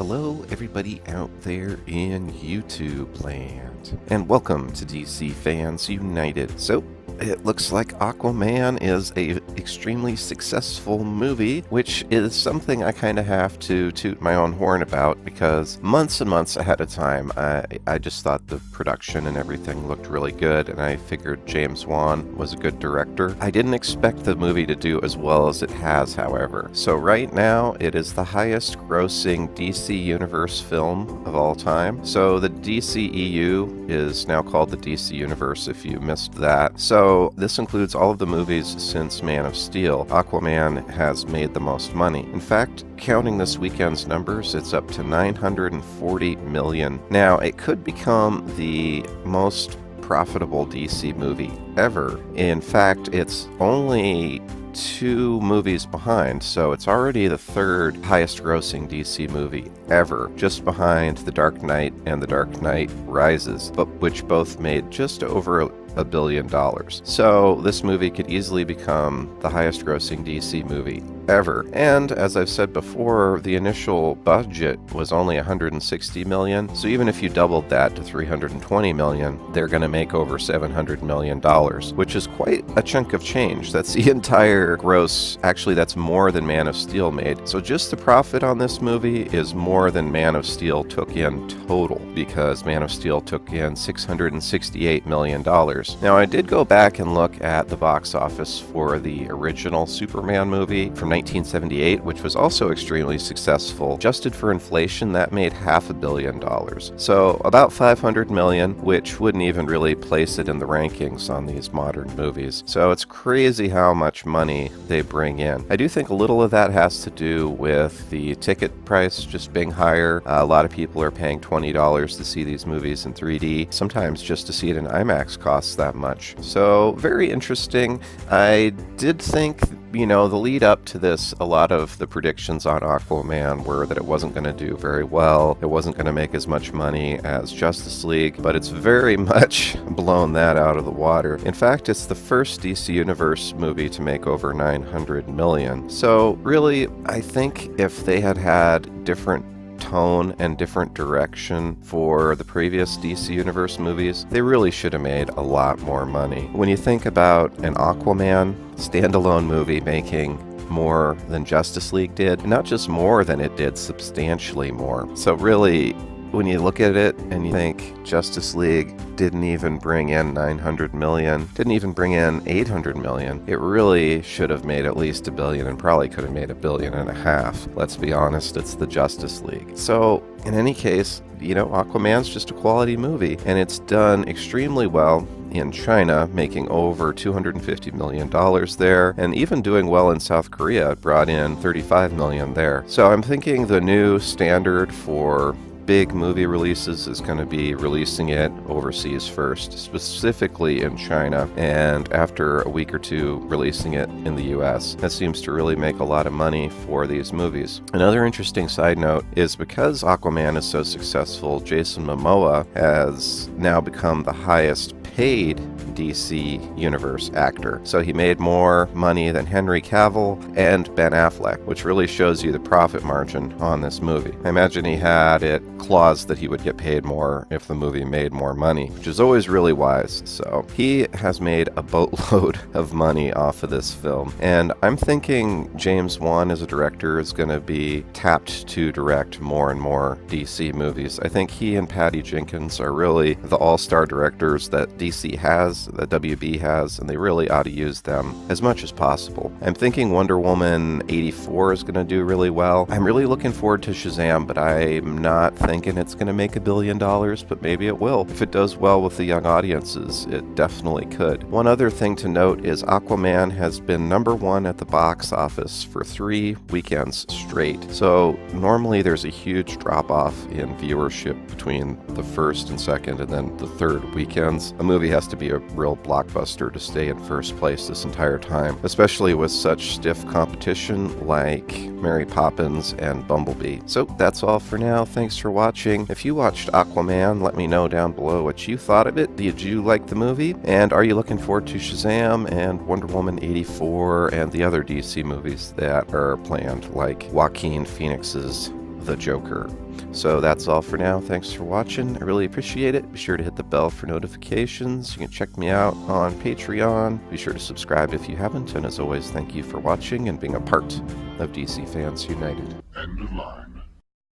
Hello, everybody out there in YouTube land, and welcome to DC Fans United. So, it looks like Aquaman is a extremely successful movie, which is something I kind of have to toot my own horn about because months and months ahead of time, I just thought the production and everything looked really good, and I figured James Wan was a good director. I didn't expect the movie to do as well as it has, however. So right now, it is the highest grossing DC Universe film of all time. So the DCEU is now called the DC Universe if you missed that. So this includes all of the movies since Man of Steel. Aquaman has made the most money. In fact, counting this weekend's numbers, it's up to $940 million. Now, it could become the most profitable DC movie ever. In fact, it's only 2 movies behind, so it's already the 3rd highest grossing DC movie ever, just behind The Dark Knight and The Dark Knight Rises, but which both made just over $1 billion. So this movie could easily become the highest grossing DC movie ever. And as I've said before, the initial budget was only $160 million. So even if you doubled that to $320 million, they're going to make over $700 million, which is quite a chunk of change. That's the entire gross. Actually, that's more than Man of Steel made. So just the profit on this movie is more than Man of Steel took in total, because Man of Steel took in $668 million. Now, I did go back and look at the box office for the original Superman movie from 1978, which was also extremely successful. Adjusted for inflation, that made $500 million. So about $500 million, which wouldn't even really place it in the rankings on these modern movies. So it's crazy how much money they bring in. I do think a little of that has to do with the ticket price just being higher. A lot of people are paying $20 to see these movies in 3D. Sometimes just to see it in IMAX costs that much. So very interesting. I did think, the lead up to this, a lot of the predictions on Aquaman were that it wasn't going to do very well. It wasn't going to make as much money as Justice League, but it's very much blown that out of the water. In fact, it's the first DC Universe movie to make over $900 million. So really, I think if they had different tone and different direction for the previous DC Universe movies, they really should have made a lot more money. When you think about an Aquaman standalone movie making more than Justice League did, not just more than it did, substantially more. So really, when you look at it and you think Justice League didn't even bring in $900 million, didn't even bring in $800 million, it really should have made at least $1 billion and probably could have made $1.5 billion. Let's be honest, it's the Justice League. So in any case, Aquaman's just a quality movie, and it's done extremely well in China, making over $250 million there, and even doing well in South Korea. It brought in $35 million there. So I'm thinking the new standard for big movie releases is going to be releasing it overseas first, specifically in China, and after a week or two releasing it in the US. That seems to really make a lot of money for these movies. Another interesting side note is because Aquaman is so successful, Jason Momoa has now become the highest paid DC Universe actor. So he made more money than Henry Cavill and Ben Affleck, which really shows you the profit margin on this movie. I imagine he had it claused that he would get paid more if the movie made more money, which is always really wise. So he has made a boatload of money off of this film. And I'm thinking James Wan as a director is going to be tapped to direct more and more DC movies. I think he and Patty Jenkins are really the all-star directors that DC has, that WB has, and they really ought to use them as much as possible. I'm thinking Wonder Woman 84 is going to do really well. I'm really looking forward to Shazam, but I'm not thinking it's going to make $1 billion, but maybe it will. If it does well with the young audiences, it definitely could. One other thing to note is Aquaman has been #1 at the box office for 3 weekends straight. So normally there's a huge drop-off in viewership between the first and second and then the third weekends. A movie has to be a real blockbuster to stay in first place this entire time, especially with such stiff competition like Mary Poppins and Bumblebee. So that's all for now. Thanks for watching. If you watched Aquaman, let me know down below what you thought of it. Did you like the movie? And are you looking forward to Shazam and Wonder Woman 84 and the other DC movies that are planned, like Joaquin Phoenix's the Joker. So that's all for now. Thanks for watching. I really appreciate it. Be sure to hit the bell for notifications. You can check me out on Patreon. Be sure to subscribe if you haven't. And as always, thank you for watching and being a part of DC Fans United. End of line.